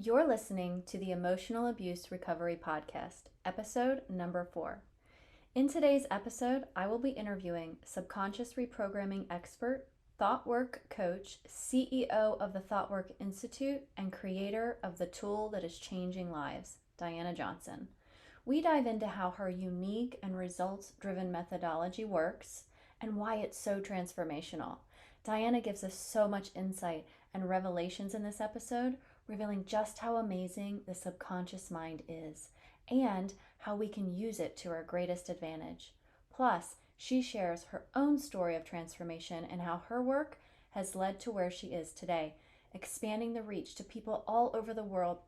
You're listening to the Emotional Abuse Recovery Podcast, episode number 4. In today's episode, I will be interviewing subconscious reprogramming expert, thought work coach, CEO of the Thought Work Institute, and creator of the tool that is changing lives, Dianah Johnson. We dive into how her unique and results-driven methodology works and why it's so transformational. Dianah gives us so much insight and revelations in this episode, revealing just how amazing the subconscious mind is and how we can use it to our greatest advantage. Plus, she shares her own story of transformation and how her work has led to where she is today, expanding the reach to people all over the world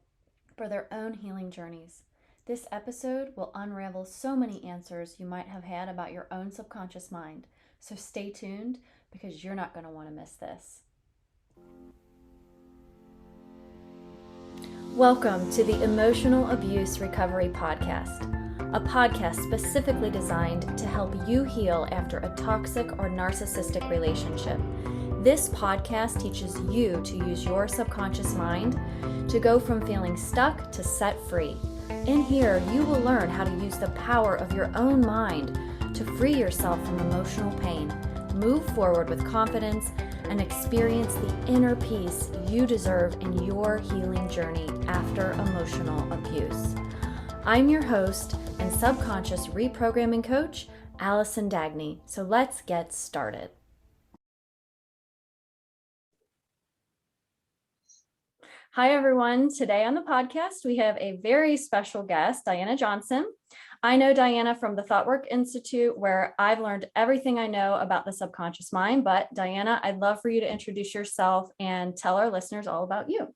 for their own healing journeys. This episode will unravel so many answers you might have had about your own subconscious mind. So stay tuned because you're not going to want to miss this. Welcome to the Emotional Abuse Recovery Podcast, a podcast specifically designed to help you heal after a toxic or narcissistic relationship. This podcast teaches you to use your subconscious mind to go from feeling stuck to set free. In here, you will learn how to use the power of your own mind to free yourself from emotional pain, move forward with confidence, and experience the inner peace you deserve in your healing journey after emotional abuse. I'm your host and subconscious reprogramming coach, Allison Dagney. So let's get started. Hi, everyone. Today on the podcast, we have a very special guest, Dianah Johnson. I know Dianah from the Thought Work Institute, where I've learned everything I know about the subconscious mind. But Dianah, I'd love for you to introduce yourself and tell our listeners all about you.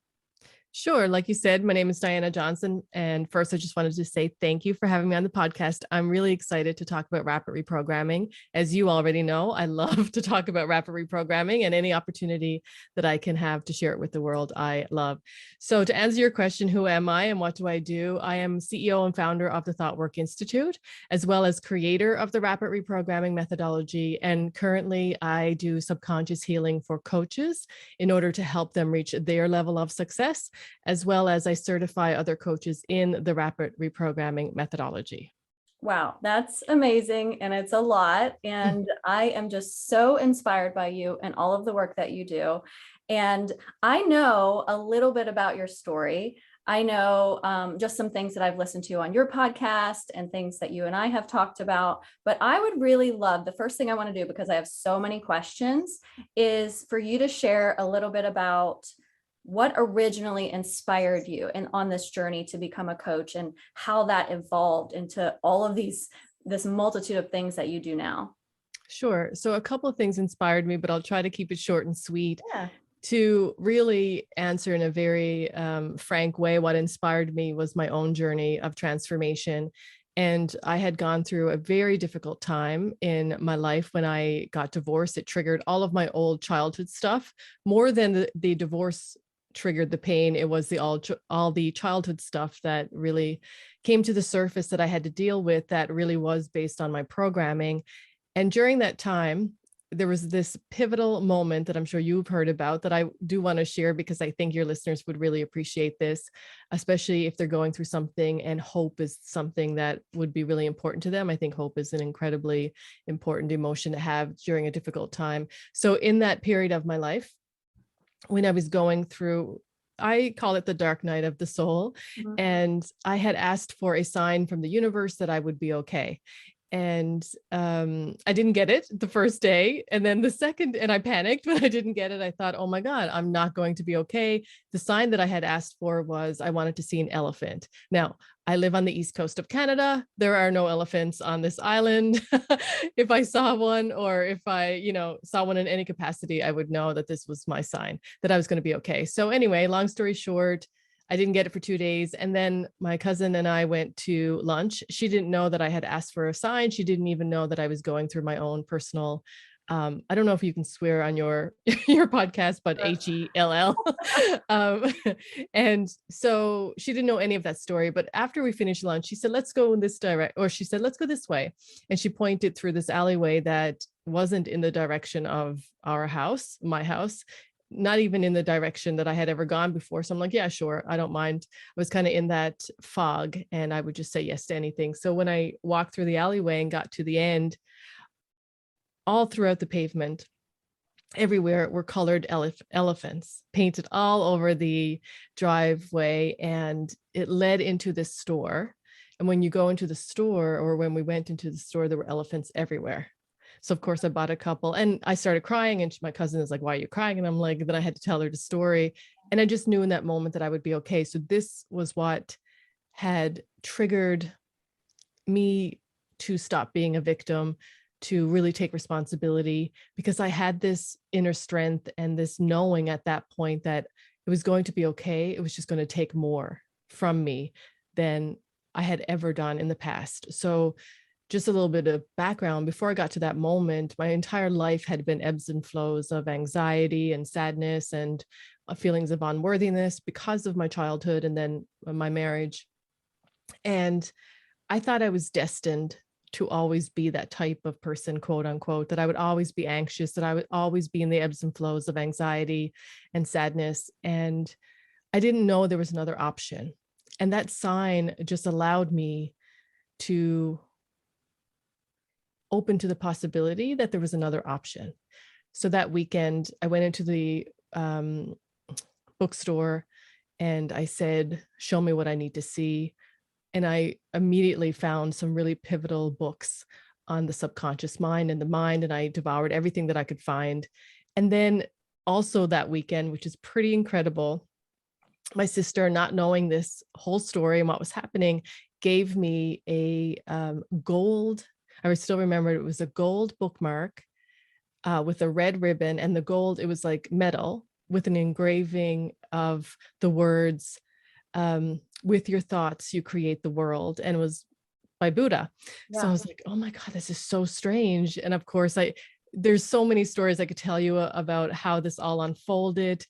Sure. Like you said, my name is Dianah Johnson. And first, I just wanted to say thank you for having me on the podcast. I'm really excited to talk about rapid reprogramming. As you already know, I love to talk about rapid reprogramming, and any opportunity that I can have to share it with the world, I love. So to answer your question, who am I and what do I do? I am CEO and founder of the Thought Work Institute, as well as creator of the Rapid Reprogramming Methodology. And currently I do subconscious healing for coaches in order to help them reach their level of success, as well as I certify other coaches in the Rapid Reprogramming Methodology. Wow, that's amazing. And it's a lot. And I am just so inspired by you and all of the work that you do. And I know a little bit about your story. I know just some things that I've listened to on your podcast and things that you and I have talked about. But I would really love, the first thing I want to do, because I have so many questions, is for you to share a little bit about what originally inspired you and on this journey to become a coach and how that evolved into all of this multitude of things that you do now. Sure. So a couple of things inspired me, but I'll try to keep it short and sweet. Yeah. To really answer in a very frank way, what inspired me was my own journey of transformation. And I had gone through a very difficult time in my life when I got divorced. It triggered all of my old childhood stuff. More than the divorce triggered the pain, it was all the childhood stuff that really came to the surface that I had to deal with, that really was based on my programming. And during that time, there was this pivotal moment that I'm sure you've heard about that I do want to share, because I think your listeners would really appreciate this, especially if they're going through something and hope is something that would be really important to them. I think hope is an incredibly important emotion to have during a difficult time. So in that period of my life, when I was going through, I call it the dark night of the soul. Mm-hmm. And I had asked for a sign from the universe that I would be okay. And I didn't get it the first day. And then the second, and I panicked when I didn't get it. I thought, oh my God, I'm not going to be okay. The sign that I had asked for was I wanted to see an elephant. Now, I live on the east coast of Canada. There are no elephants on this island. If I saw one, or if I, saw one in any capacity, I would know that this was my sign that I was going to be okay. So anyway, long story short, I didn't get it for 2 days. And then my cousin and I went to lunch. She didn't know that I had asked for a sign. She didn't even know that I was going through my own personal, I don't know if you can swear on your podcast, but HELL. And so she didn't know any of that story. But after we finished lunch, she said, let's go in this she said, let's go this way. And she pointed through this alleyway that wasn't in the direction of our house, my house. not even in the direction that I had ever gone before. So I'm like, yeah, sure, I don't mind. I was kind of in that fog, and I would just say yes to anything. So when I walked through the alleyway and got to the end, all throughout the pavement, everywhere were colored elephants painted all over the driveway, and it led into this store. And when you go into the store, or when we went into the store, there were elephants everywhere. So of course I bought a couple, and I started crying, and my cousin is like, why are you crying? And I'm like, then I had to tell her the story. And I just knew in that moment that I would be okay. So this was what had triggered me to stop being a victim, to really take responsibility, because I had this inner strength and this knowing at that point that it was going to be okay. It was just going to take more from me than I had ever done in the past. So just a little bit of background, before I got to that moment, my entire life had been ebbs and flows of anxiety and sadness and feelings of unworthiness because of my childhood and then my marriage. And I thought I was destined to always be that type of person, quote unquote, that I would always be anxious, that I would always be in the ebbs and flows of anxiety and sadness. And I didn't know there was another option. And that sign just allowed me to open to the possibility that there was another option. So that weekend, I went into the bookstore and I said, show me what I need to see. And I immediately found some really pivotal books on the subconscious mind and the mind, and I devoured everything that I could find. And then also that weekend, which is pretty incredible, my sister, not knowing this whole story and what was happening, gave me a gold, I still remember it was a gold bookmark with a red ribbon, and the gold, it was like metal with an engraving of the words, with your thoughts, you create the world. And it was by Buddha. Yeah. So I was like, oh my God, this is so strange. And of course, there's so many stories I could tell you about how this all unfolded.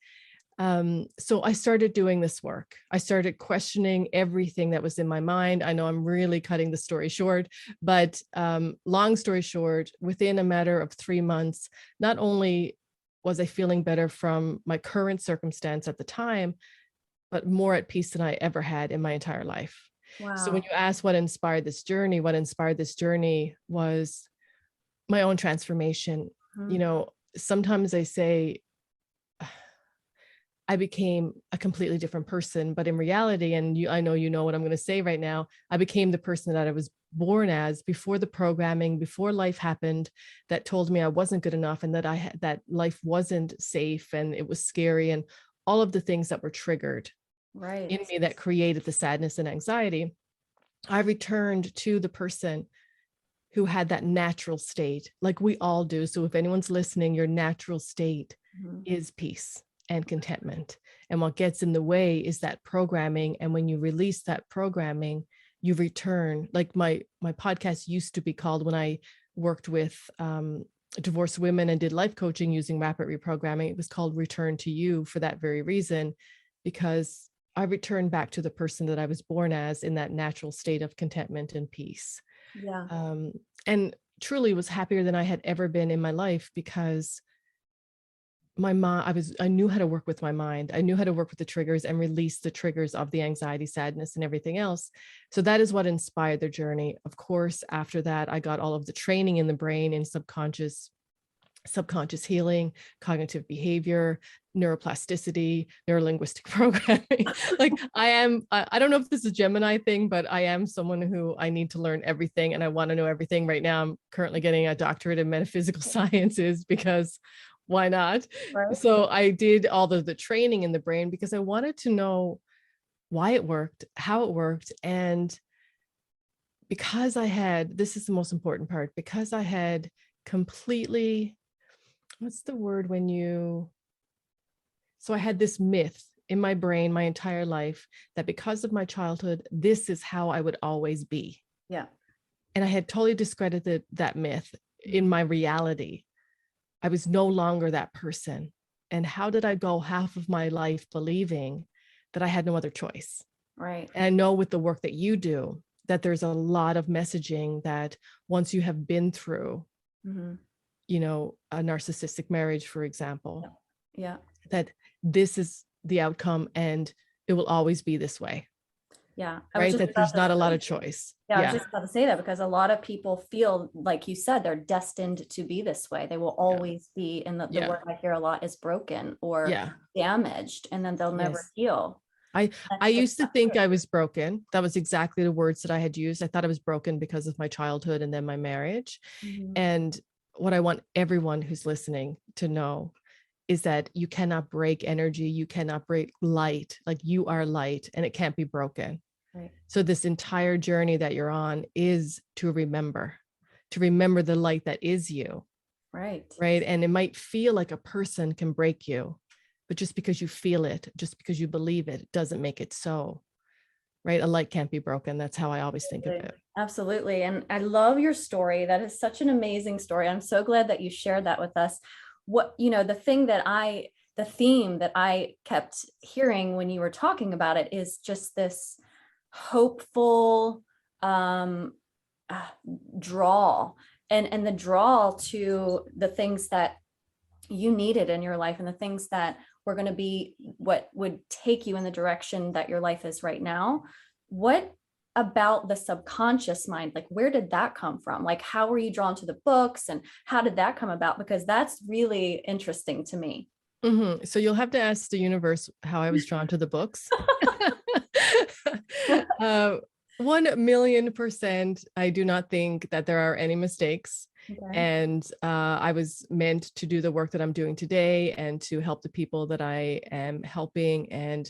So I started doing this work. I started questioning everything that was in my mind. I know I'm really cutting the story short, but long story short, within a matter of 3 months, not only was I feeling better from my current circumstance at the time, but more at peace than I ever had in my entire life. Wow. So when you ask what inspired this journey was my own transformation. Mm-hmm. You know, sometimes I say I became a completely different person, but in reality, and I know you know what I'm going to say right now, I became the person that I was born as before the programming, before life happened, that told me I wasn't good enough, and that life wasn't safe, and it was scary, and all of the things that were triggered in me that created the sadness and anxiety. I returned to the person who had that natural state, like we all do. So if anyone's listening, your natural state is peace and contentment. And what gets in the way is that programming. And when you release that programming, you return. Like my podcast used to be called, when I worked with divorced women and did life coaching using rapid reprogramming, it was called Return to You, for that very reason, because I returned back to the person that I was born as, in that natural state of contentment and peace. Yeah. And truly was happier than I had ever been in my life, because my mind, I knew how to work with my mind. I knew how to work with the triggers and release the triggers of the anxiety, sadness, and everything else. So that is what inspired the journey. Of course, after that, I got all of the training in the brain in subconscious healing, cognitive behavior, neuroplasticity, neurolinguistic programming. Like I don't know if this is a Gemini thing, but I am someone who I need to learn everything, and I want to know everything. Right now, I'm currently getting a doctorate in metaphysical sciences, because why not? Right. So I did all of the training in the brain because I wanted to know why it worked, how it worked. And because this is the most important part, because I had completely, what's the word so I had this myth in my brain my entire life that because of my childhood, this is how I would always be. Yeah. And I had totally discredited that myth in my reality. I was no longer that person. And how did I go half of my life believing that I had no other choice? Right. And I know with the work that you do, that there's a lot of messaging that once you have been through, you know, a narcissistic marriage, for example, that this is the outcome and it will always be this way. Yeah. Right. That there's not a lot of choice. Yeah, I was just about to say that, because a lot of people feel, like you said, they're destined to be this way. They will always be in the word I hear a lot is broken or damaged, and then they'll never heal. I used to think I was broken. That was exactly the words that I had used. I thought I was broken because of my childhood and then my marriage. And what I want everyone who's listening to know is that you cannot break energy. You cannot break light. Like, you are light and it can't be broken. Right. So this entire journey that you're on is to remember the light that is you. Right. Right. And it might feel like a person can break you, but just because you feel it, just because you believe it, doesn't make it so. Right. A light can't be broken. That's how I always think of it. Absolutely. And I love your story. That is such an amazing story. I'm so glad that you shared that with us. What, the theme that I kept hearing when you were talking about it is just this hopeful draw, and the draw to the things that you needed in your life, and the things that were going to be what would take you in the direction that your life is right now. What about the subconscious mind? Like, where did that come from? Like, how were you drawn to the books, and how did that come about? Because that's really interesting to me. So you'll have to ask the universe how I was drawn to the books. 1,000,000%. I do not think that there are any mistakes. Okay. And I was meant to do the work that I'm doing today and to help the people that I am helping, and,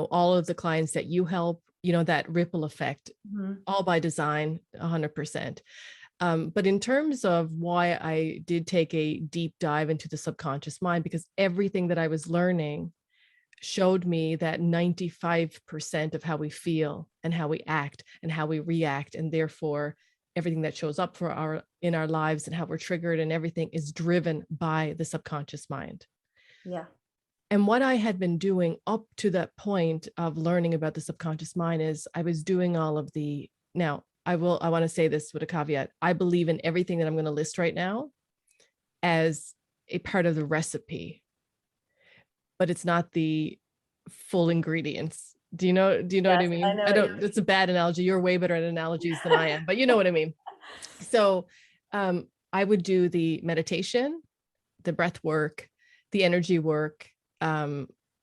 all of the clients that you help, that ripple effect, all by design, 100%. But in terms of why I did take a deep dive into the subconscious mind, because everything that I was learning showed me that 95% of how we feel and how we act and how we react, and therefore everything that shows up in our lives and how we're triggered and everything, is driven by the subconscious mind. Yeah. And what I had been doing up to that point of learning about the subconscious mind is I was doing all of the, now I want to say this with a caveat. I believe in everything that I'm going to list right now as a part of the recipe, but it's not the full ingredients. Do you know what I mean? I don't, it's a bad analogy. You're way better at analogies than I am, but you know what I mean? So I would do the meditation, the breath work, the energy work,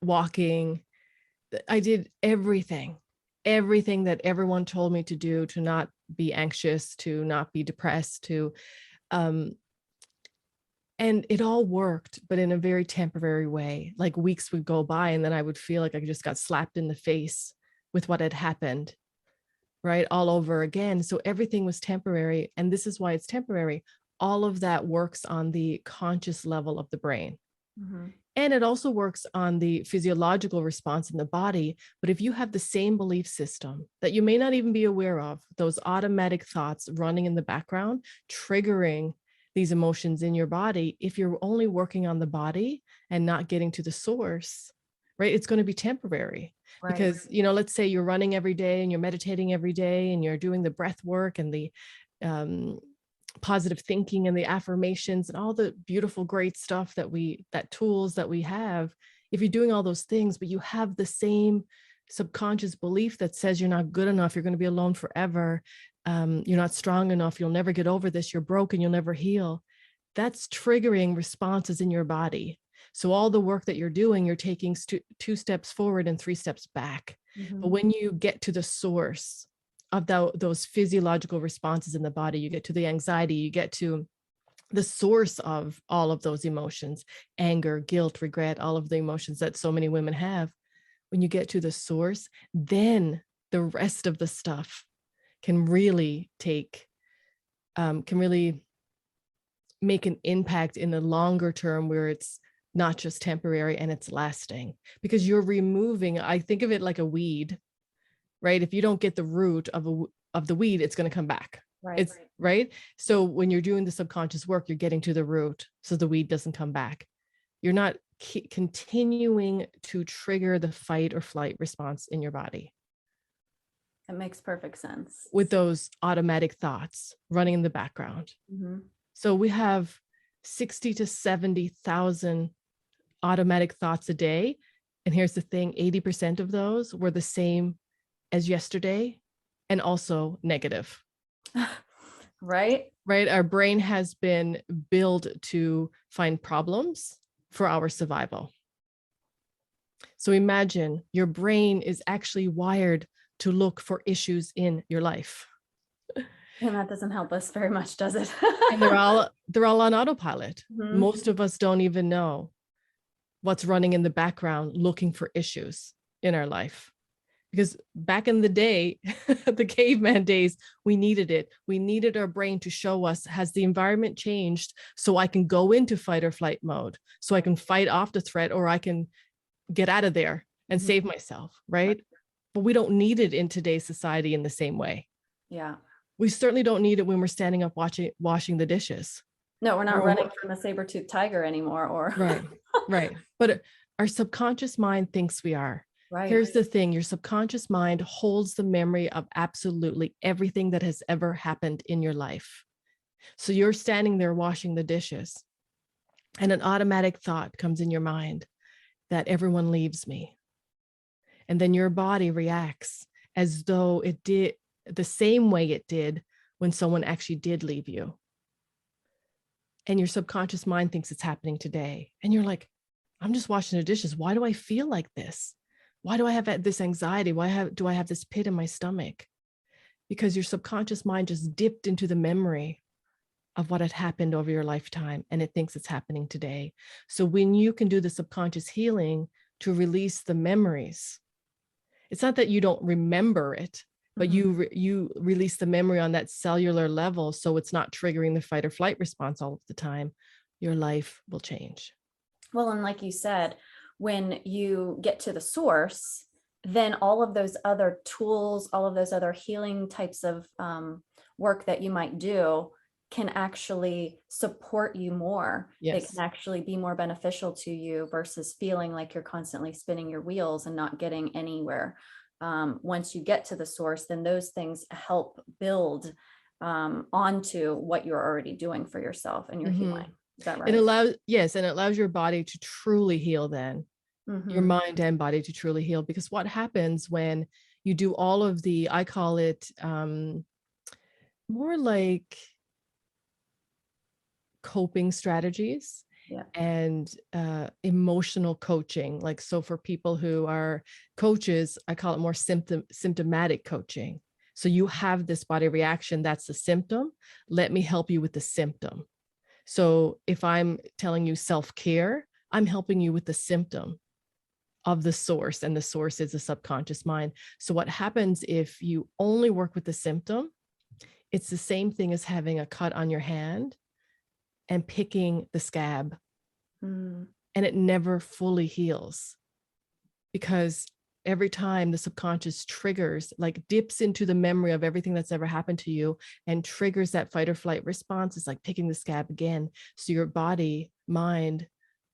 walking. I did everything that everyone told me to do to not be anxious, to not be depressed, to, and it all worked, but in a very temporary way. Like, weeks would go by and then I would feel like I just got slapped in the face with what had happened, right? All over again. So everything was temporary. And this is why it's temporary. All of that works on the conscious level of the brain. And it also works on the physiological response in the body. But if you have the same belief system that you may not even be aware of, those automatic thoughts running in the background, triggering these emotions in your body, if you're only working on the body and not getting to the source, right, it's going to be temporary. Right. Because, let's say you're running every day and you're meditating every day and you're doing the breath work and the positive thinking and the affirmations and all the beautiful, great stuff that tools that we have. If you're doing all those things, but you have the same subconscious belief that says you're not good enough, you're going to be alone forever, you're not strong enough, you'll never get over this, you're broken, you'll never heal, that's triggering responses in your body. So all the work that you're doing, you're taking 2 steps forward and 3 steps back. But when you get to the source of those physiological responses in the body, you get to the anxiety, you get to the source of all of those emotions, anger, guilt, regret, all of the emotions that so many women have. When you get to the source, then the rest of the stuff can really make an impact in the longer term, where it's not just temporary and it's lasting, because you're removing, I think of it like a weed, right? If you don't get the root of the weed, it's going to come back. Right. It's right. So when you're doing the subconscious work, you're getting to the root, so the weed doesn't come back. You're not continuing to trigger the fight or flight response in your body. That makes perfect sense. With those automatic thoughts running in the background. So we have 60 to 70,000 automatic thoughts a day. And here's the thing, 80% of those were the same as yesterday and also negative. Right? Right? Our brain has been built to find problems for our survival. So imagine your brain is actually wired to look for issues in your life. And that doesn't help us very much, does it? And they're all on autopilot. Mm-hmm. Most of us don't even know what's running in the background looking for issues in our life. Because back in the day, the caveman days, we needed it. We needed our brain to show us, has the environment changed so I can go into fight or flight mode, so I can fight off the threat, or I can get out of there and save myself, right? But we don't need it in today's society in the same way. Yeah. We certainly don't need it when we're standing up washing the dishes. No, we're not running from a saber-toothed tiger anymore, or right. But our subconscious mind thinks we are. right. Here's the thing, your subconscious mind holds the memory of absolutely everything that has ever happened in your life. So you're standing there washing the dishes, and an automatic thought comes in your mind that everyone leaves me. And then your body reacts as though it did the same way it did when someone actually did leave you. And your subconscious mind thinks it's happening today. And you're like, I'm just washing the dishes. Why do I feel like this? Why do I have this anxiety? Do I have this pit in my stomach? Because your subconscious mind just dipped into the memory of what had happened over your lifetime, and it thinks it's happening today. So when you can do the subconscious healing to release the memories, it's not that you don't remember it, but you release the memory on that cellular level, so it's not triggering the fight or flight response all of the time, your life will change. Well, and like you said, when you get to the source, then all of those other tools, all of those other healing types of work that you might do can actually support you more. Yes. It can actually be more beneficial to you versus feeling like you're constantly spinning your wheels and not getting anywhere. Once you get to the source, then those things help build onto what you're already doing for yourself and your healing. Is that right? It allows your body to truly heal then. Your mind and body to truly heal. Because what happens when you do all of the, I call it more like coping strategies and emotional coaching. Like, so for people who are coaches, I call it more symptomatic coaching. So you have this body reaction, that's the symptom. Let me help you with the symptom. So if I'm telling you self-care, I'm helping you with the symptom of the source, and the source is the subconscious mind. So what happens if you only work with the symptom? It's the same thing as having a cut on your hand and picking the scab, and it never fully heals, because every time the subconscious triggers, like dips into the memory of everything that's ever happened to you and triggers that fight or flight response, it's like picking the scab again. So your body, mind,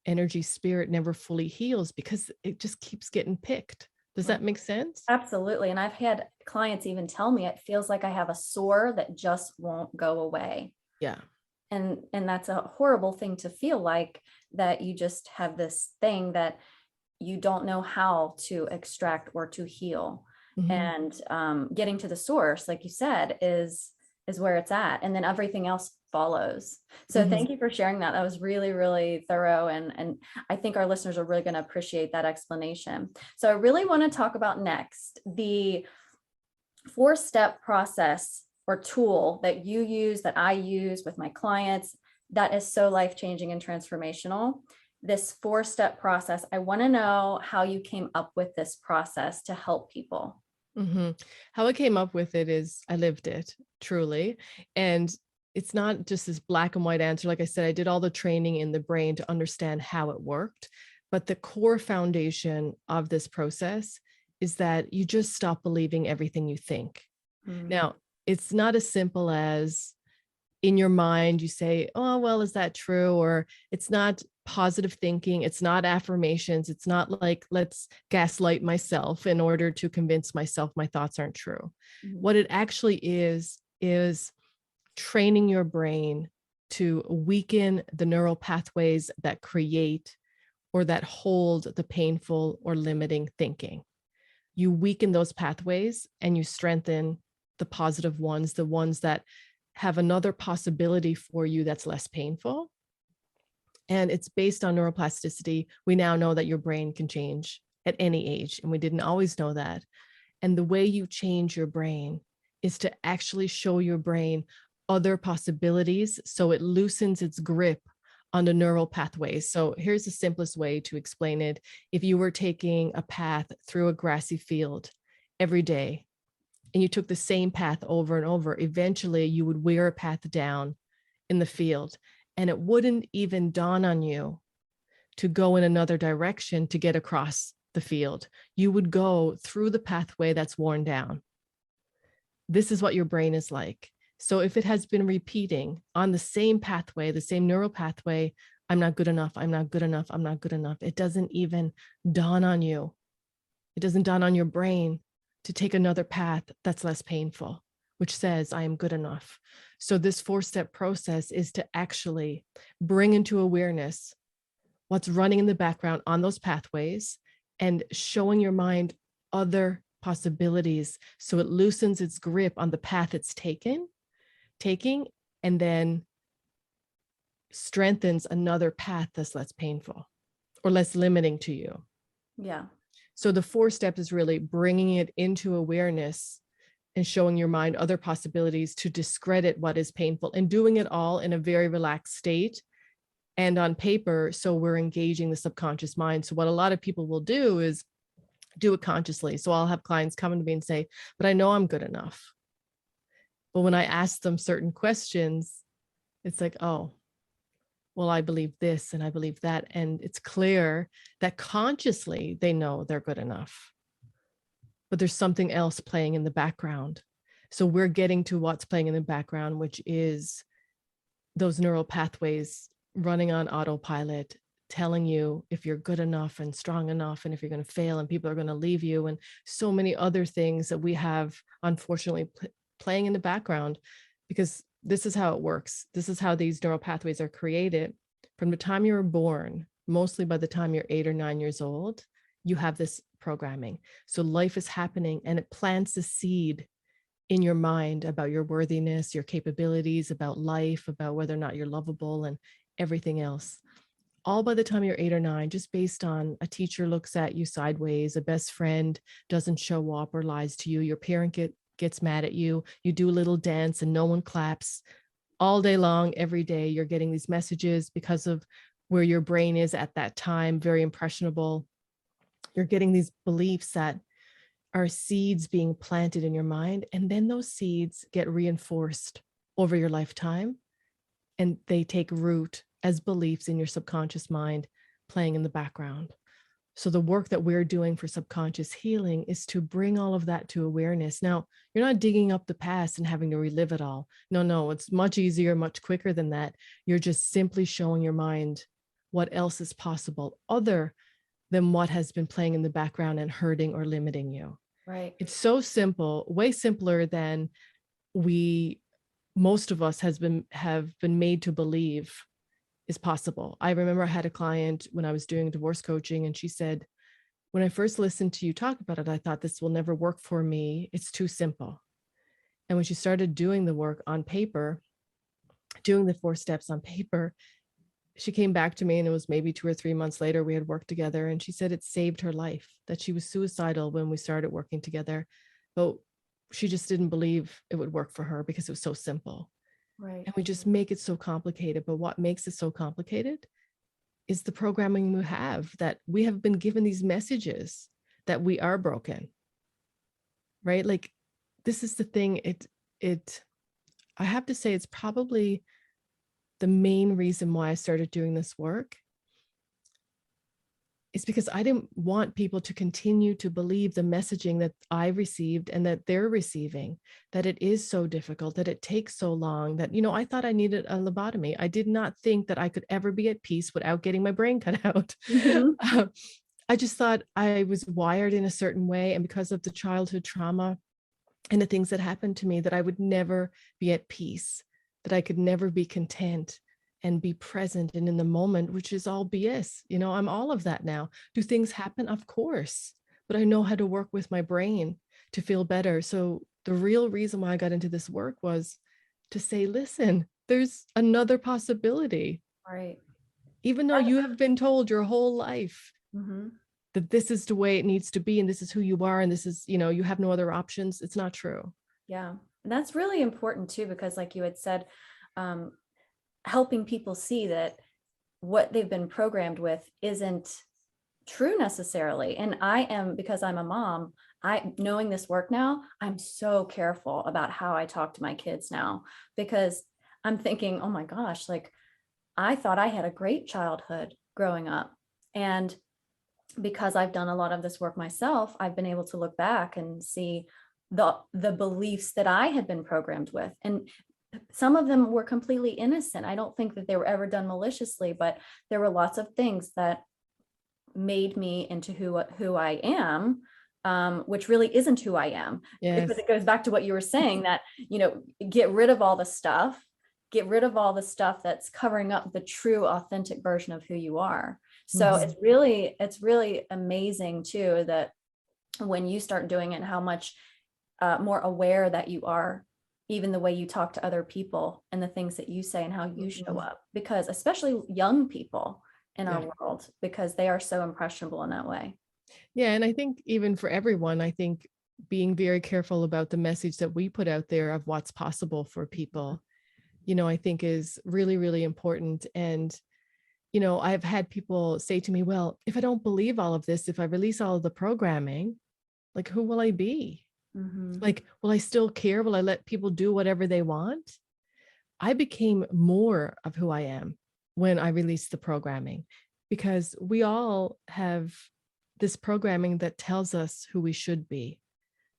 energy, spirit never fully heals because it just keeps getting picked. Does that make sense? Absolutely. And I've had clients even tell me it feels like I have a sore that just won't go away. Yeah. And that's a horrible thing to feel like, that you just have this thing that you don't know how to extract or to heal. And getting to the source, like you said, is where it's at. And then everything else follows. So thank you for sharing that. That was really, really thorough. And I think our listeners are really going to appreciate that explanation. So I really want to talk about next the 4-step process or tool that you use, that I use with my clients, that is so life-changing and transformational. This 4-step process, I want to know how you came up with this process to help people. How I came up with it is I lived it, truly. And it's not just this black and white answer. Like I said, I did all the training in the brain to understand how it worked. But the core foundation of this process is that you just stop believing everything you think. Now, it's not as simple as in your mind, you say, oh, well, is that true? Or it's not positive thinking. It's not affirmations. It's not like, let's gaslight myself in order to convince myself my thoughts aren't true. What it actually is training your brain to weaken the neural pathways that create or that hold the painful or limiting thinking. You weaken those pathways and you strengthen the positive ones, the ones that have another possibility for you that's less painful. And it's based on neuroplasticity. We now know that your brain can change at any age, and we didn't always know that. And the way you change your brain is to actually show your brain other possibilities so it loosens its grip on the neural pathways. So here's the simplest way to explain it. If you were taking a path through a grassy field every day, and you took the same path over and over, eventually you would wear a path down in the field, and it wouldn't even dawn on you to go in another direction to get across the field. You would go through the pathway that's worn down. This is what your brain is like. So if it has been repeating on the same pathway, the same neural pathway, I'm not good enough, I'm not good enough, I'm not good enough, it doesn't even dawn on you. It doesn't dawn on your brain to take another path that's less painful, which says I am good enough. So this 4-step process is to actually bring into awareness what's running in the background on those pathways and showing your mind other possibilities so it loosens its grip on the path it's taking, and then strengthens another path that's less painful or less limiting to you. Yeah. So the 4 steps is really bringing it into awareness and showing your mind other possibilities to discredit what is painful, and doing it all in a very relaxed state and on paper. So we're engaging the subconscious mind. So what a lot of people will do is do it consciously. So I'll have clients come to me and say, but I know I'm good enough. But when I ask them certain questions, it's like, oh, well, I believe this and I believe that. And it's clear that consciously they know they're good enough, but there's something else playing in the background. So we're getting to what's playing in the background, which is those neural pathways running on autopilot, telling you if you're good enough and strong enough, and if you're going to fail and people are going to leave you, and so many other things that we have, unfortunately, playing in the background, because this is how it works. This is how these neural pathways are created. From the time you were born, mostly by the time you're 8 or 9 years old, you have this programming. So life is happening and it plants a seed in your mind about your worthiness, your capabilities, about life, about whether or not you're lovable and everything else. All by the time you're 8 or 9, just based on a teacher looks at you sideways, a best friend doesn't show up or lies to you, your parent gets mad at you, you do a little dance and no one claps. All day long, every day, you're getting these messages because of where your brain is at that time, very impressionable. You're getting these beliefs that are seeds being planted in your mind, and then those seeds get reinforced over your lifetime, and they take root as beliefs in your subconscious mind playing in the background. So the work that we're doing for subconscious healing is to bring all of that to awareness. Now, you're not digging up the past and having to relive it all. No, it's much easier, much quicker than that. You're just simply showing your mind what else is possible other than what has been playing in the background and hurting or limiting you. Right. It's so simple, way simpler than most of us have been made to believe is possible. I remember I had a client when I was doing divorce coaching, and she said, when I first listened to you talk about it, I thought this will never work for me. It's too simple. And when she started doing the work on paper, doing the 4 steps on paper, she came back to me, and it was maybe 2 or 3 months later, we had worked together, and she said it saved her life, that she was suicidal when we started working together, but she just didn't believe it would work for her because it was so simple. Right. And we just make it so complicated. But what makes it so complicated is the programming we have, that we have been given these messages that we are broken, right? Like, this is the thing. I have to say, it's probably the main reason why I started doing this work, is because I didn't want people to continue to believe the messaging that I received and that they're receiving, that it is so difficult, that it takes so long, that, I thought I needed a lobotomy. I did not think that I could ever be at peace without getting my brain cut out. Mm-hmm. I just thought I was wired in a certain way. And because of the childhood trauma and the things that happened to me, that I would never be at peace, that I could never be content. and be present and in the moment, which is all BS. I'm all of that now. Do things happen? Of course, but I know how to work with my brain to feel better. So the real reason why I got into this work was to say, listen, there's another possibility. Right. Even though you have been told your whole life Mm-hmm. that this is the way it needs to be, and this is who you are, and this is, you have no other options. It's not true. Yeah. And that's really important too, because like you had said, helping people see that what they've been programmed with isn't true necessarily. And because I'm a mom, knowing this work now, I'm so careful about how I talk to my kids now, because I'm thinking, oh my gosh, like I thought I had a great childhood growing up. And because I've done a lot of this work myself, I've been able to look back and see the beliefs that I had been programmed with. And some of them were completely innocent. I don't think that they were ever done maliciously, but there were lots of things that made me into who I am, which really isn't who I am. Yes. Because it goes back to what you were saying, that, get rid of all the stuff, that's covering up the true authentic version of who you are. So Mhm. it's really amazing too, that when you start doing it, how much more aware that you are, even the way you talk to other people and the things that you say and how you show up, because especially young people in our world, because they are so impressionable in that way. Yeah. And I think even for everyone, I think being very careful about the message that we put out there of what's possible for people, I think is really, really important. And, I've had people say to me, well, if I don't believe all of this, if I release all of the programming, like, who will I be? Mm-hmm. Like, will I still care? Will I let people do whatever they want? I became more of who I am when I released the programming, because we all have this programming that tells us who we should be.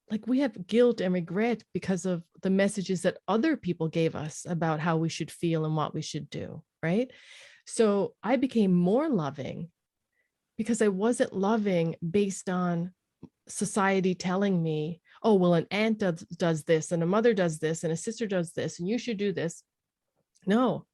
Like, we have guilt and regret because of the messages that other people gave us about how we should feel and what we should do, right? So I became more loving because I wasn't loving based on society telling me, oh, well, an aunt does this, and a mother does this, and a sister does this, and you should do this. No.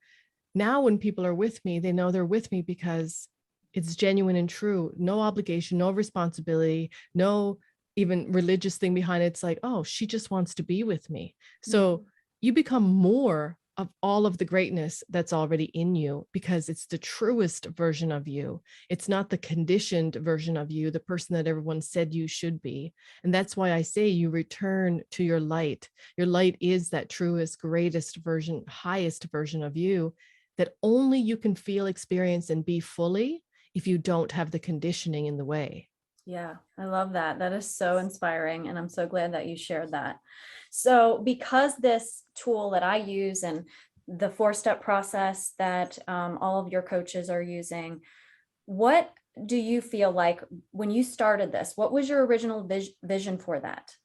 Now when people are with me, they know they're with me because it's genuine and true. No obligation, no responsibility, no even religious thing behind it. It's like, oh, she just wants to be with me. So you become more of all of the greatness that's already in you, because it's the truest version of you. It's not the conditioned version of you, the person that everyone said you should be. And that's why I say you return to your light. Your light is that truest, greatest version, highest version of you that only you can feel, experience, and be fully if you don't have the conditioning in the way. Yeah, I love that. That is so inspiring. And I'm so glad that you shared that. So, because this tool that I use and the 4-step process that all of your coaches are using, what do you feel like when you started this? What was your original vision for that?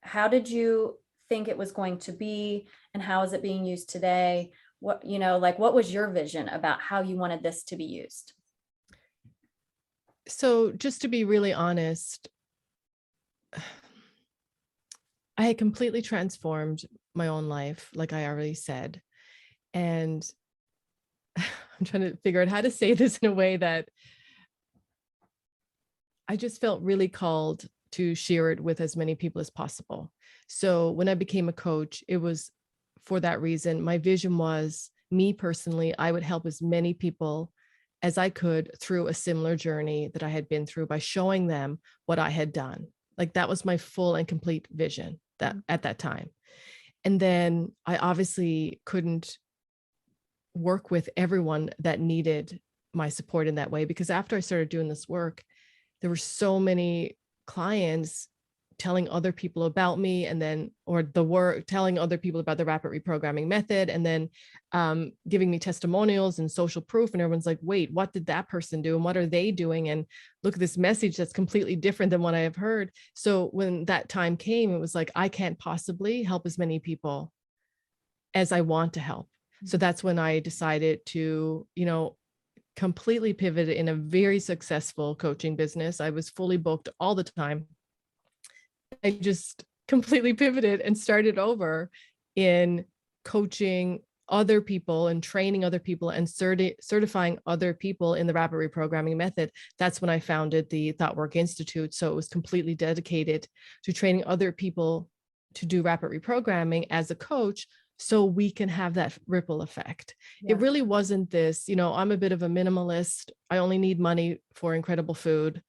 How did you think it was going to be, and how is it being used today? What was your vision about how you wanted this to be used? So, just to be really honest, I had completely transformed my own life, like I already said. And I'm trying to figure out how to say this in a way that I just felt really called to share it with as many people as possible. So when I became a coach, it was for that reason. My vision was, me personally, I would help as many people as I could through a similar journey that I had been through by showing them what I had done. Like, that was my full and complete vision that at that time. And then I obviously couldn't work with everyone that needed my support in that way, because after I started doing this work, there were so many clients telling other people about me, and then, or the work, telling other people about the rapid reprogramming method, and then giving me testimonials and social proof. And everyone's like, wait, what did that person do? And what are they doing? And look at this message that's completely different than what I have heard. So when that time came, it was like, I can't possibly help as many people as I want to help. So that's when I decided to, completely pivoted in a very successful coaching business. I was fully booked all the time. I just completely pivoted and started over in coaching other people and training other people and certifying other people in the rapid reprogramming method, that's when I founded the ThoughtWork Institute. So it was completely dedicated to training other people to do rapid reprogramming as a coach, so we can have that ripple effect. Yeah. It really wasn't this, I'm a bit of a minimalist. I only need money for incredible food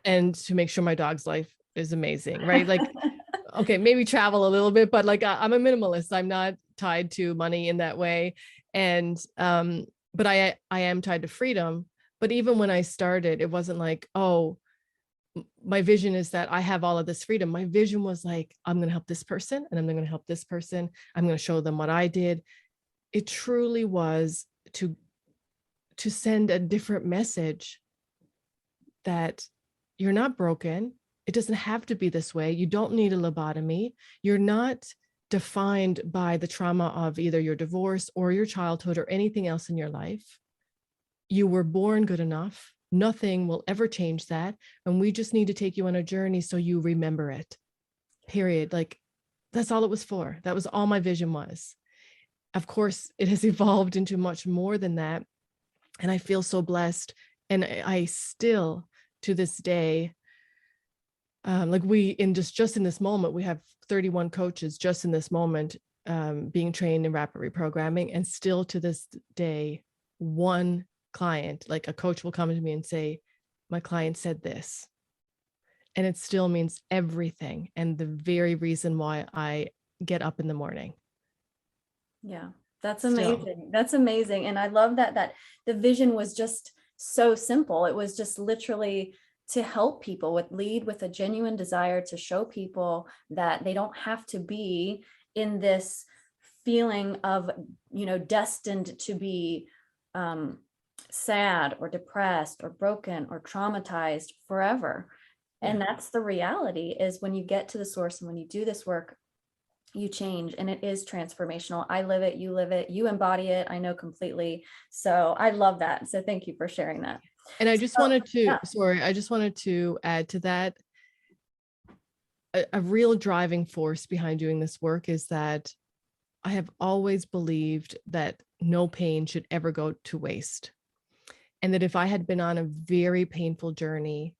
and to make sure my dog's life is amazing, right? Like, okay, maybe travel a little bit, but like I'm a minimalist. I'm not tied to money in that way. And but I am tied to freedom. But even when I started, it wasn't like, oh, my vision is that I have all of this freedom. My vision was like, I'm going to help this person and I'm going to help this person. I'm going to show them what I did. It truly was to send a different message that you're not broken. It doesn't have to be this way. You don't need a lobotomy. You're not defined by the trauma of either your divorce or your childhood or anything else in your life. You were born good enough. Nothing will ever change that. And we just need to take you on a journey so you remember it. Period. Like, that's all it was for. That was all my vision was. Of course, it has evolved into much more than that. And I feel so blessed. And I still, to this day, like just in this moment, we have 31 coaches just in this moment being trained in rapid reprogramming. And still to this day, one client, like a coach will come to me and say, my client said this. And it still means everything. And the very reason why I get up in the morning. Yeah, that's amazing. That's amazing. And I love that the vision was just so simple. It was just literally to help people, lead with a genuine desire to show people that they don't have to be in this feeling of, destined to be sad or depressed or broken or traumatized forever. Yeah. And that's the reality, is when you get to the source and when you do this work, you change, and it is transformational. I live it, you live it, you embody it. I know completely. So I love that. So thank you for sharing that. And I just wanted to add to that. A real driving force behind doing this work is that I have always believed that no pain should ever go to waste. And that if I had been on a very painful journey,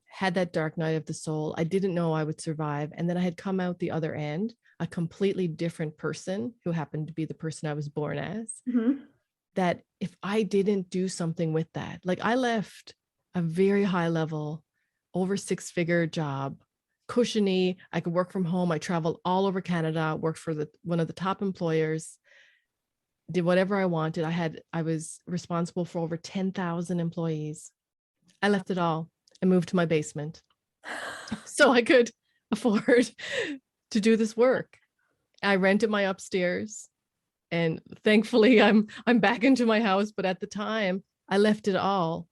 had that dark night of the soul, I didn't know I would survive. And then I had come out the other end, a completely different person who happened to be the person I was born as. Mm-hmm. That if I didn't do something with that, like I left a very high level, over 6-figure job, cushiony, I could work from home. I traveled all over Canada, worked for one of the top employers, did whatever I wanted. I was responsible for over 10,000 employees. I left it all and moved to my basement so I could afford to do this work. I rented my upstairs, and thankfully I'm back into my house. But at the time, I left it all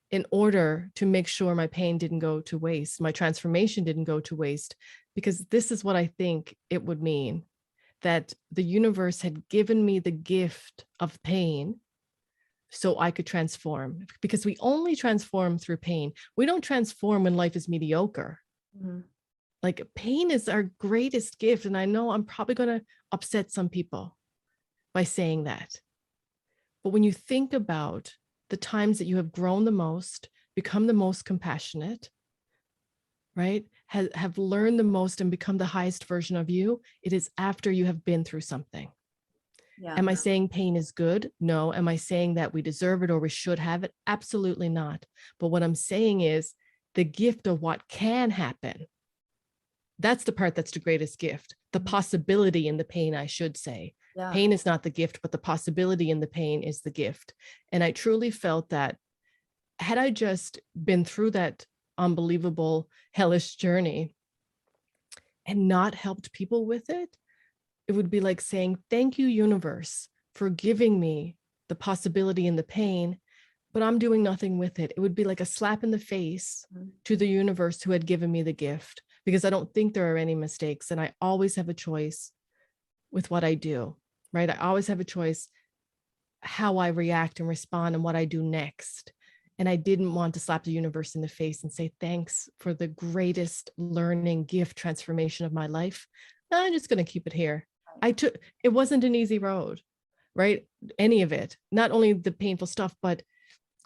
in order to make sure my pain didn't go to waste, my transformation didn't go to waste, because this is what I think it would mean, that the universe had given me the gift of pain so I could transform, because we only transform through pain. We don't transform when life is mediocre. Mm-hmm. Like, pain is our greatest gift. And I know I'm probably going to upset some people by saying that. But when you think about the times that you have grown the most, become the most compassionate, right? Have learned the most and become the highest version of you, it is after you have been through something. Yeah. Am I saying pain is good? No. Am I saying that we deserve it or we should have it? Absolutely not. But what I'm saying is the gift of what can happen. That's the part that's the greatest gift. The possibility in the pain, I should say. Yeah. Pain is not the gift, but the possibility in the pain is the gift. And I truly felt that had I just been through that unbelievable, hellish journey and not helped people with it, it would be like saying, thank you, universe, for giving me the possibility in the pain, but I'm doing nothing with it. It would be like a slap in the face to the universe who had given me the gift, because I don't think there are any mistakes. And I always have a choice with what I do, right? I always have a choice how I react and respond and what I do next. And I didn't want to slap the universe in the face and say, thanks for the greatest learning gift transformation of my life. I'm just going to keep it here. It wasn't an easy road, right? Any of it, not only the painful stuff, but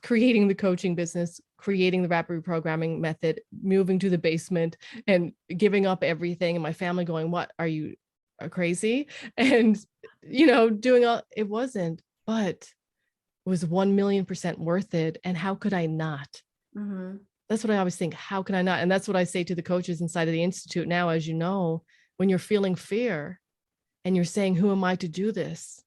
creating the coaching business, creating the rapid reprogramming method, moving to the basement and giving up everything. And my family going, what, are you crazy? And, doing all, it wasn't, but it was 1,000,000% worth it. And how could I not? Mm-hmm. That's what I always think. How can I not? And that's what I say to the coaches inside of the Institute now, as you know, when you're feeling fear and you're saying, who am I to do this?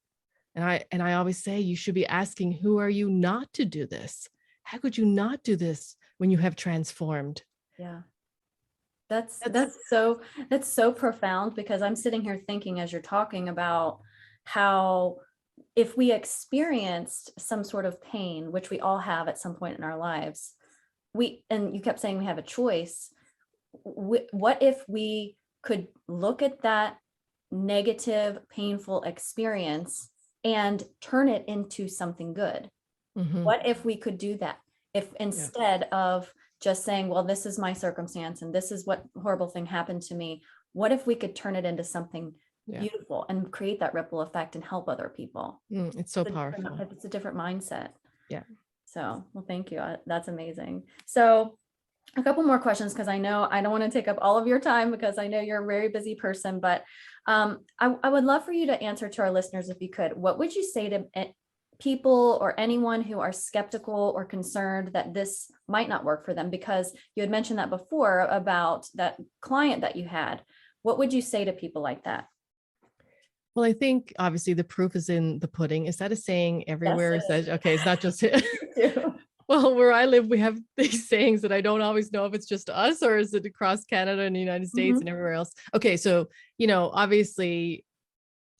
And I always say, you should be asking, who are you not to do this? How could you not do this when you have transformed? Yeah. That's so profound, because I'm sitting here thinking as you're talking about how if we experienced some sort of pain, which we all have at some point in our lives, and you kept saying we have a choice. What if we could look at that negative, painful experience and turn it into something good? Mm-hmm. What if we could do that? If instead of just saying, well, this is my circumstance and this is what horrible thing happened to me, what if we could turn it into something beautiful and create that ripple effect and help other people? It's so powerful. It's a different mindset. Yeah. So, well, thank you. That's amazing. So a couple more questions, because I know I don't want to take up all of your time, because I know you're a very busy person, but I would love for you to answer to our listeners, if you could. What would you say to people or anyone who are skeptical or concerned that this might not work for them? Because you had mentioned that before about that client that you had. What would you say to people like that? Well, I think obviously the proof is in the pudding. Is that a saying everywhere? Yes, Okay, it's not just well, where I live, we have these sayings that I don't always know if it's just us or is it across Canada and the United States and everywhere else. Okay, so obviously,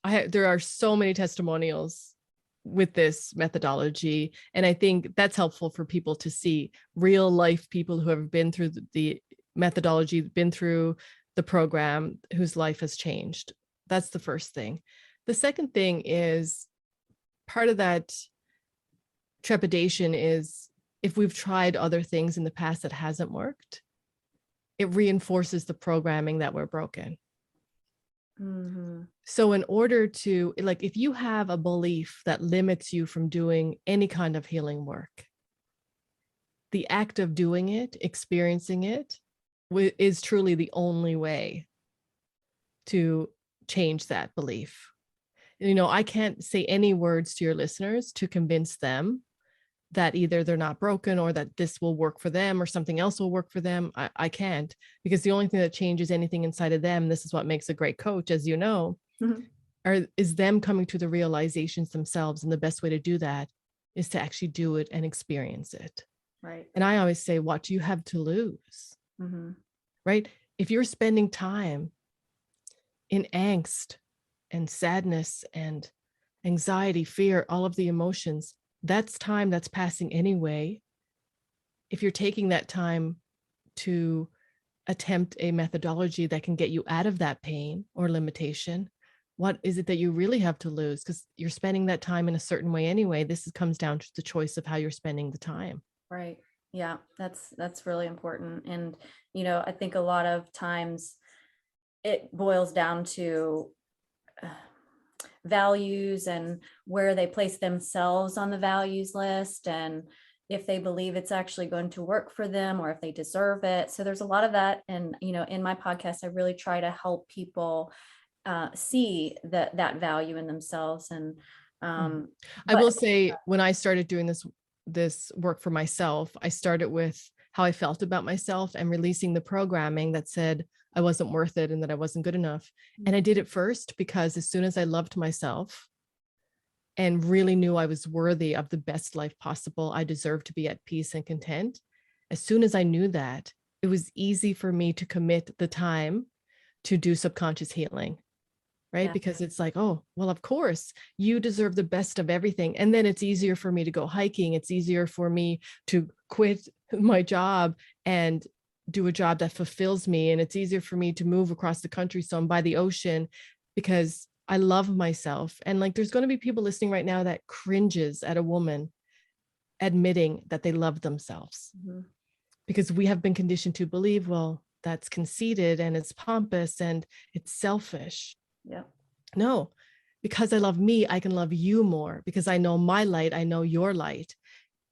there are so many testimonials with this methodology, and I think that's helpful for people to see real life people who have been through the methodology, been through the program, whose life has changed. That's the first thing. The second thing is, part of that trepidation is, if we've tried other things in the past that hasn't worked, it reinforces the programming that we're broken. Mm-hmm. So in order to, like, if you have a belief that limits you from doing any kind of healing work, the act of doing it, experiencing it, is truly the only way to change that belief. I can't say any words to your listeners to convince them that either they're not broken or that this will work for them or something else will work for them. I can't, because the only thing that changes anything inside of them, this is what makes a great coach, as you know, is them coming to the realizations themselves. And the best way to do that is to actually do it and experience it. Right. And I always say, what do you have to lose? Mm-hmm. Right? If you're spending time in angst and sadness and anxiety, fear, all of the emotions, that's time that's passing anyway. If you're taking that time to attempt a methodology that can get you out of that pain or limitation, what is it that you really have to lose? Because you're spending that time in a certain way anyway. This comes down to the choice of how you're spending the time. Right. Yeah, that's really important. And, I think a lot of times it boils down to values and where they place themselves on the values list, and if they believe it's actually going to work for them or if they deserve it. So there's a lot of that. And, in my podcast, I really try to help people see that value in themselves. And I will say, when I started doing this work for myself, I started with how I felt about myself and releasing the programming that said I wasn't worth it and that I wasn't good enough. And I did it first because as soon as I loved myself and really knew I was worthy of the best life possible, I deserved to be at peace and content. As soon as I knew that, it was easy for me to commit the time to do subconscious healing. Right? Yeah. Because it's like, oh, well, of course, you deserve the best of everything. And then it's easier for me to go hiking. It's easier for me to quit my job and do a job that fulfills me. And it's easier for me to move across the country so I'm by the ocean, because I love myself. And like, there's going to be people listening right now that cringes at a woman admitting that they love themselves. Mm-hmm. Because we have been conditioned to believe, well, that's conceited and it's pompous and it's selfish. Yeah. No, because I love me, I can love you more because I know my light, I know your light.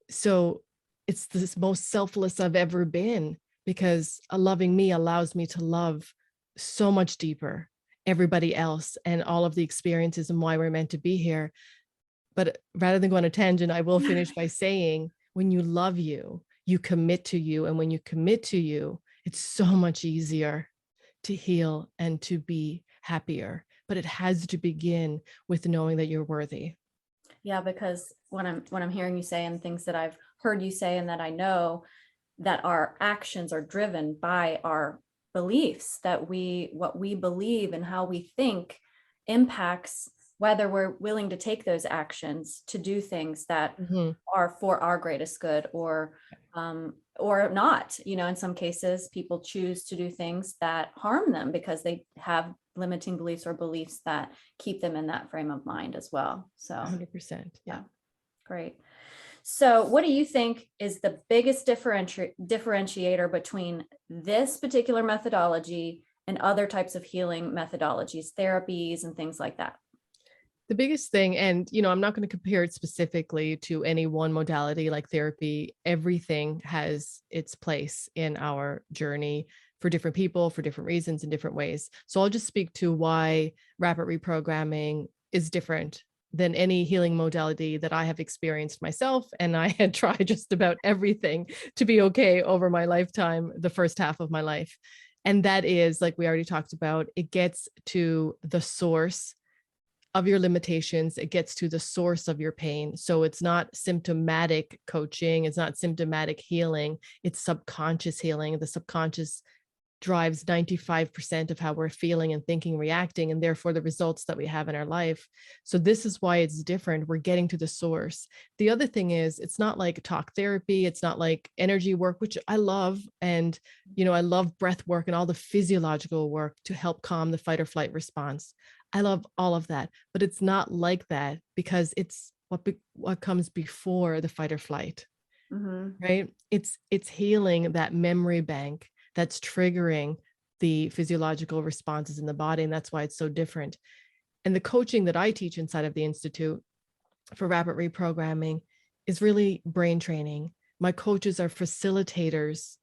So it's the most selfless I've ever been, because loving me allows me to love so much deeper everybody else and all of the experiences and why we're meant to be here. But rather than go on a tangent, I will finish by saying, when you love you, you commit to you. And when you commit to you, it's so much easier to heal and to be happier. But it has to begin with knowing that you're worthy. Yeah, because when I'm hearing you say, and things that I've heard you say, and that I know, that our actions are driven by our beliefs, that what we believe and how we think impacts whether we're willing to take those actions to do things that are for our greatest good, or not. In some cases, people choose to do things that harm them because they have limiting beliefs or beliefs that keep them in that frame of mind as well. So 100%. Yeah. Great. So what do you think is the biggest differentiator between this particular methodology and other types of healing methodologies, therapies, and things like that? The biggest thing, and I'm not going to compare it specifically to any one modality like therapy. Everything has its place in our journey for different people, for different reasons, in different ways. So I'll just speak to why rapid reprogramming is different than any healing modality that I have experienced myself. And I had tried just about everything to be okay over my lifetime, the first half of my life. And that is, like we already talked about, it gets to the source of your limitations. It gets to the source of your pain. So it's not symptomatic coaching. It's not symptomatic healing. It's subconscious healing. The subconscious drives 95% of how we're feeling and thinking, reacting, and therefore the results that we have in our life. So this is why it's different. We're getting to the source. The other thing is, it's not like talk therapy. It's not like energy work, which I love. And, I love breath work and all the physiological work to help calm the fight or flight response. I love all of that, but it's not like that, because it's what comes before the fight or flight, right? It's healing that memory bank that's triggering the physiological responses in the body. And that's why it's so different. And the coaching that I teach inside of the Institute for rapid reprogramming is really brain training. My coaches are facilitators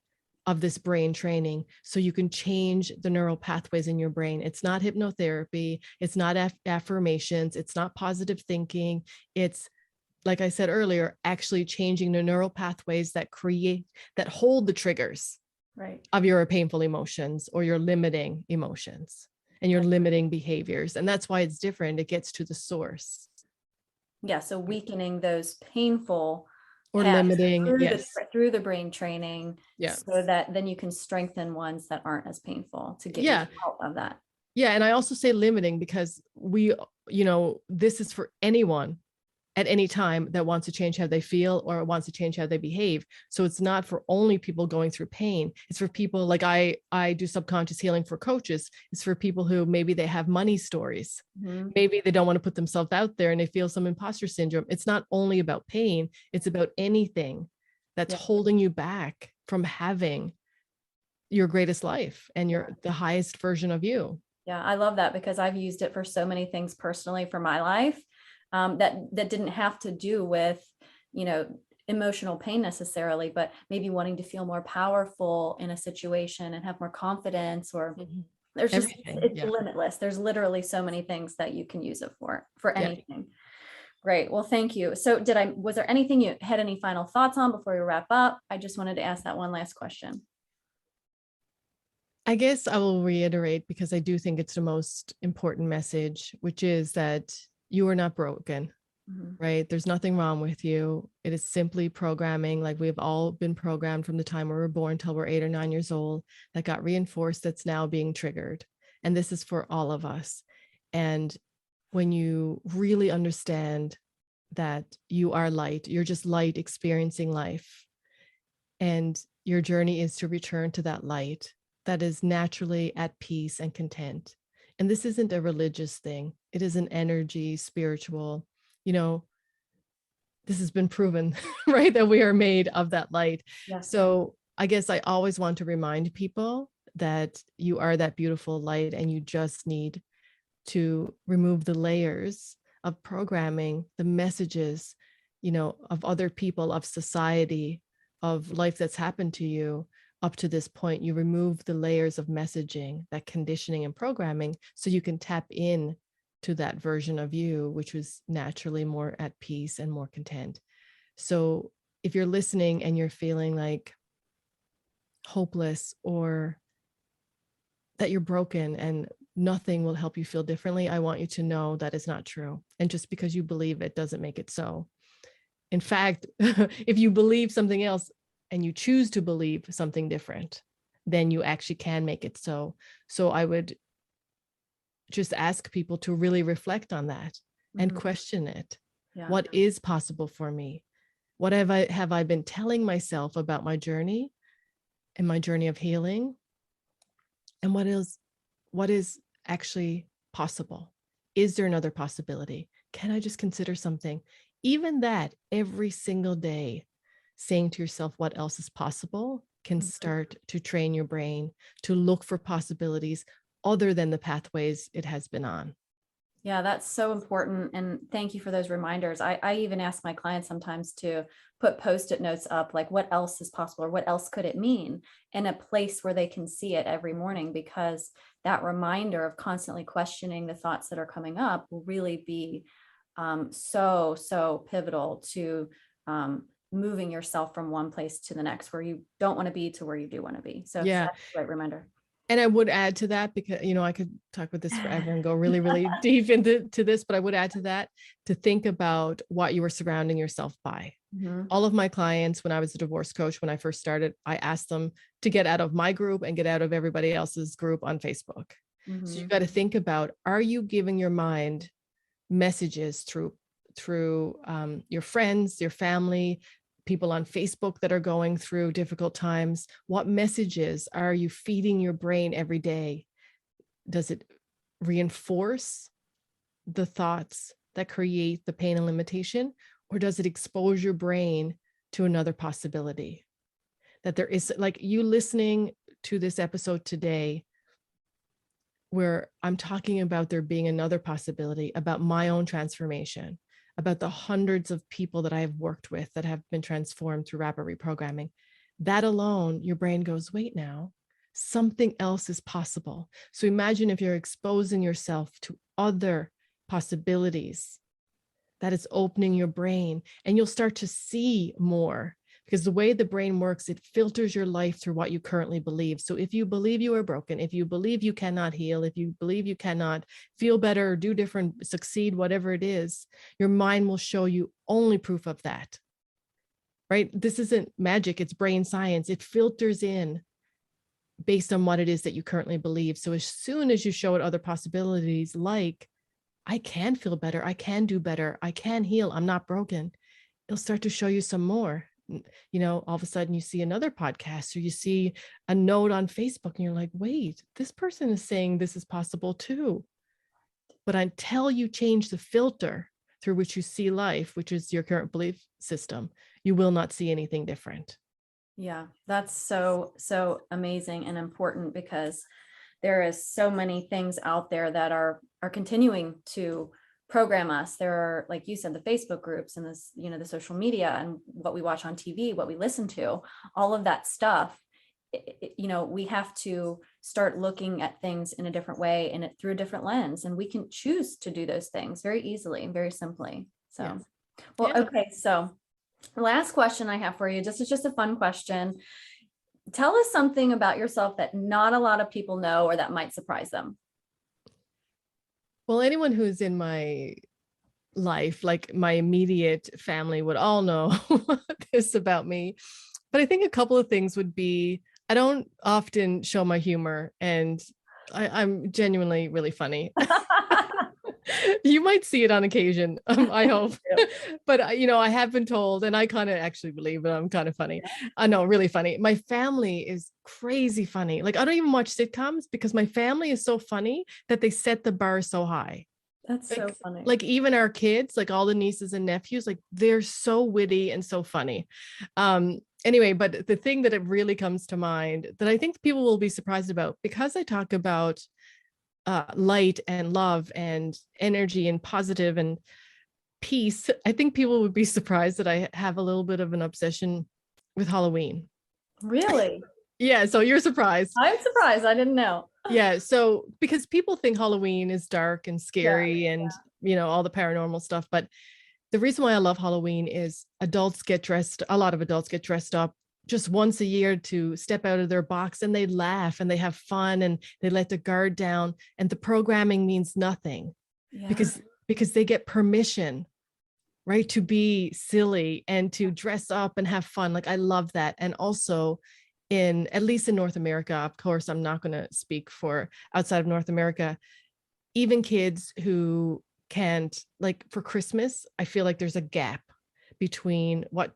of this brain training, so you can change the neural pathways in your brain. It's not hypnotherapy. It's not affirmations. It's not positive thinking. It's, like I said earlier, actually changing the neural pathways that hold the triggers of your painful emotions or your limiting emotions and your limiting behaviors. And that's why it's different. It gets to the source. Yeah. So weakening those painful or limiting through the brain training, so that then you can strengthen ones that aren't as painful to get you out of that. Yeah. And I also say limiting because this is for anyone at any time that wants to change how they feel or wants to change how they behave. So it's not for only people going through pain. It's for people like I do subconscious healing for coaches. It's for people who maybe they have money stories. Maybe they don't want to put themselves out there and they feel some imposter syndrome. It's not only about pain. It's about anything that's holding you back from having your greatest life and the highest version of you. Yeah, I love that, because I've used it for so many things personally for my life. That didn't have to do with, emotional pain necessarily, but maybe wanting to feel more powerful in a situation and have more confidence, or there's just, it's limitless. There's literally so many things that you can use it for anything. Great. Well, thank you. So was there anything you had any final thoughts on before we wrap up? I just wanted to ask that one last question. I guess I will reiterate, because I do think it's the most important message, which is that you are not broken, right? There's nothing wrong with you. It is simply programming. Like we've all been programmed from the time we were born till we're 8 or 9 years old, that got reinforced, that's now being triggered. And this is for all of us. And when you really understand that you are light, you're just light experiencing life. And your journey is to return to that light that is naturally at peace and content. And this isn't a religious thing. It is an energy, spiritual, this has been proven, right? That we are made of that light. Yes. So I guess I always want to remind people that you are that beautiful light, and you just need to remove the layers of programming, the messages, of other people, of society, of life that's happened to you up to this point. You remove the layers of messaging, that conditioning and programming, so you can tap in to that version of you, which was naturally more at peace and more content. So if you're listening and you're feeling like hopeless, or that you're broken and nothing will help you feel differently, I want you to know that is not true. And just because you believe it doesn't make it so. In fact, if you believe something else and you choose to believe something different, then you actually can make it so. So I would just ask people to really reflect on that and question it. Yeah. What is possible for me? What have I been telling myself about my journey and my journey of healing? And what is actually possible? Is there another possibility? Can I just consider something? Even that, every single day, saying to yourself what else is possible can start to train your brain to look for possibilities other than the pathways it has been on. Yeah, that's so important. And thank you for those reminders. I even ask my clients sometimes to put Post-it notes up, like what else is possible, or what else could it mean, in a place where they can see it every morning, because that reminder of constantly questioning the thoughts that are coming up will really be so pivotal to moving yourself from one place to the next, where you don't want to be to where you do want to be. So yeah, that's a great reminder. And I would add to that, because, I could talk about this forever and go really, really deep into this, but I would add to that to think about what you were surrounding yourself by. All of my clients, when I was a divorce coach, when I first started, I asked them to get out of my group and get out of everybody else's group on Facebook. So you've got to think about, are you giving your mind messages through your friends, your family, people on Facebook that are going through difficult times? What messages are you feeding your brain every day? Does it reinforce the thoughts that create the pain and limitation, or does it expose your brain to another possibility? That there is, like you listening to this episode today, where I'm talking about there being another possibility, about my own transformation, about the hundreds of people that I have worked with that have been transformed through rapid reprogramming. That alone, your brain goes, wait now, something else is possible. So imagine if you're exposing yourself to other possibilities, that is opening your brain, and you'll start to see more. Because the way the brain works, it filters your life through what you currently believe. So if you believe you are broken, if you believe you cannot heal, if you believe you cannot feel better, do different, succeed, whatever it is, your mind will show you only proof of that, right? This isn't magic, it's brain science. It filters in based on what it is that you currently believe. So as soon as you show it other possibilities, like, I can feel better, I can do better, I can heal, I'm not broken, it'll start to show you some more. All of a sudden you see another podcast, or you see a note on Facebook, and you're like, wait, this person is saying this is possible too. But until you change the filter through which you see life, which is your current belief system, you will not see anything different. Yeah, that's so amazing and important, because there is so many things out there that are continuing to program us. There are, like you said, the Facebook groups and this, the social media, and what we watch on TV, what we listen to, all of that stuff. We have to start looking at things in a different way and through a different lens, and we can choose to do those things very easily and very simply. So, yes. Well, yeah. Okay. So last question I have for you, this is just a fun question. Tell us something about yourself that not a lot of people know, or that might surprise them. Well, anyone who's in my life, like my immediate family, would all know this about me. But I think a couple of things would be, I don't often show my humor, and I'm genuinely really funny. You might see it on occasion, I hope. But, I have been told, and I kind of actually believe it, I'm kind of funny. I know, really funny. My family is crazy funny. Like, I don't even watch sitcoms, because my family is so funny that they set the bar so high. That's so funny. Like even our kids, like all the nieces and nephews, like they're so witty and so funny. Anyway, but the thing that it really comes to mind that I think people will be surprised about, because I talk about light and love and energy and positive and peace, I think people would be surprised that I have a little bit of an obsession with Halloween. Really? Yeah, so you're surprised. I'm surprised. I didn't know. Yeah, so because people think Halloween is dark and scary and, all the paranormal stuff. But the reason why I love Halloween is a lot of adults get dressed up just once a year to step out of their box, and they laugh and they have fun and they let the guard down, and the programming means nothing because they get permission, right, to be silly and to dress up and have fun. Like, I love that. And also, at least in North America, of course, I'm not going to speak for outside of North America, even kids who can't, like, for Christmas, I feel like there's a gap between what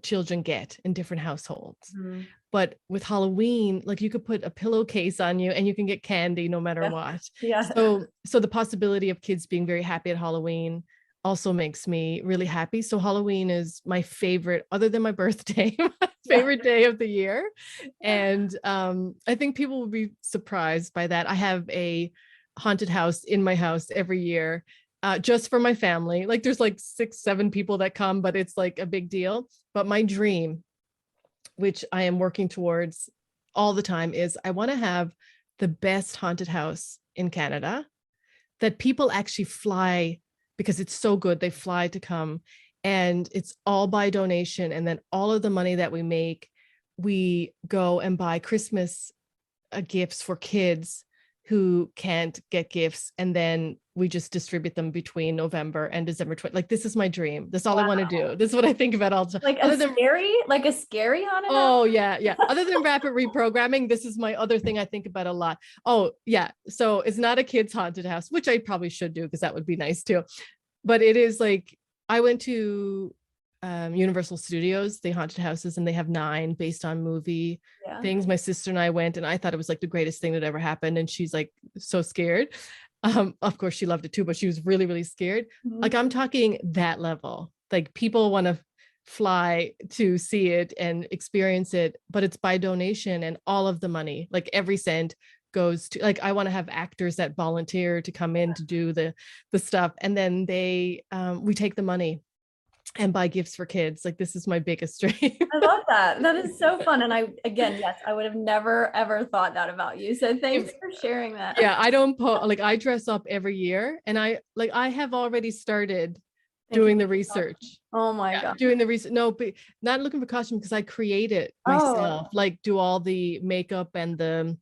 children get in different households. Mm-hmm. But with Halloween, like, you could put a pillowcase on you and you can get candy no matter what. Yeah. So the possibility of kids being very happy at Halloween also makes me really happy. So Halloween is my favorite, other than my birthday, my favorite day of the year. And I think people will be surprised by that. I have a haunted house in my house every year, just for my family. Like, there's like 6-7 people that come, but it's like a big deal. But my dream, which I am working towards all the time, is I want to have the best haunted house in Canada that people actually fly, because it's so good. They fly to come, and it's all by donation. And then all of the money that we make, we go and buy Christmas gifts for kids who can't get gifts. And then we just distribute them between November and December 20. Like, this is my dream. That's all I want to do. This is what I think about all the time. Like a scary haunted house? Oh, yeah. Other than rapid reprogramming, this is my other thing I think about a lot. Oh, yeah. So it's not a kid's haunted house, which I probably should do because that would be nice too. But it is like, I went to Universal Studios, the haunted houses, and they have 9 based on movie things. My sister and I went, and I thought it was like the greatest thing that ever happened. And she's like so scared. Of course, she loved it too, but she was really, really scared. Mm-hmm. Like, I'm talking that level. Like, people want to fly to see it and experience it, but it's by donation, and all of the money, like every cent, goes to, like, I want to have actors that volunteer to come in to do the stuff, and then we take the money and buy gifts for kids. Like, this is my biggest dream. I love that. That is so fun. And I would have never, ever thought that about you. So thanks for sharing that. Yeah. I don't I dress up every year, and I have already started doing the research. Oh my God. Doing the research. No, but not looking for costume, because I create it myself, like do all the makeup and the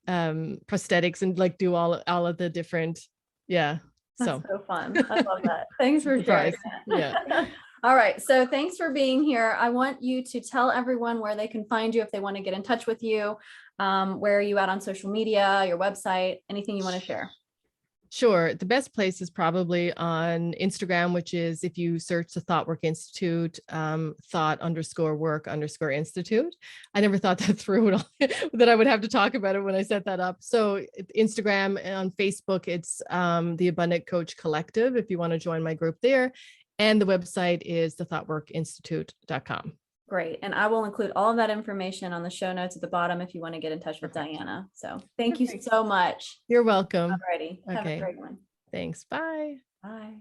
prosthetics, and like do all of the different. Yeah. That's so fun. I love that. Thanks for sharing that. Yeah. All right. So thanks for being here. I want you to tell everyone where they can find you if they want to get in touch with you. Where are you at on social media, your website, anything you want to share? Sure. The best place is probably on Instagram, which is, if you search the ThoughtWork Institute, thought_work_institute. I never thought that through that I would have to talk about it when I set that up. So Instagram, and on Facebook, it's the Abundant Coach Collective, if you want to join my group there. And the website is thethoughtworkinstitute.com. Great. And I will include all of that information on the show notes at the bottom if you want to get in touch with Dianah. So thank you so much. You're welcome. Alrighty. Okay. Have a great one. Thanks. Bye. Bye.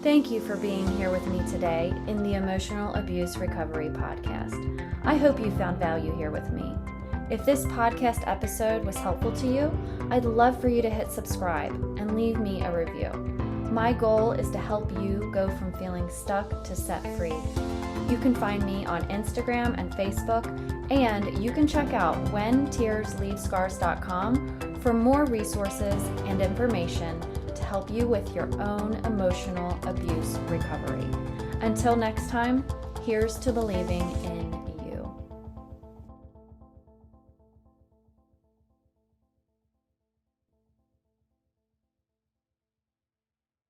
Thank you for being here with me today in the Emotional Abuse Recovery Podcast. I hope you found value here with me. If this podcast episode was helpful to you, I'd love for you to hit subscribe and leave me a review. My goal is to help you go from feeling stuck to set free. You can find me on Instagram and Facebook, and you can check out whentearsleavescars.com for more resources and information to help you with your own emotional abuse recovery. Until next time, here's to believing in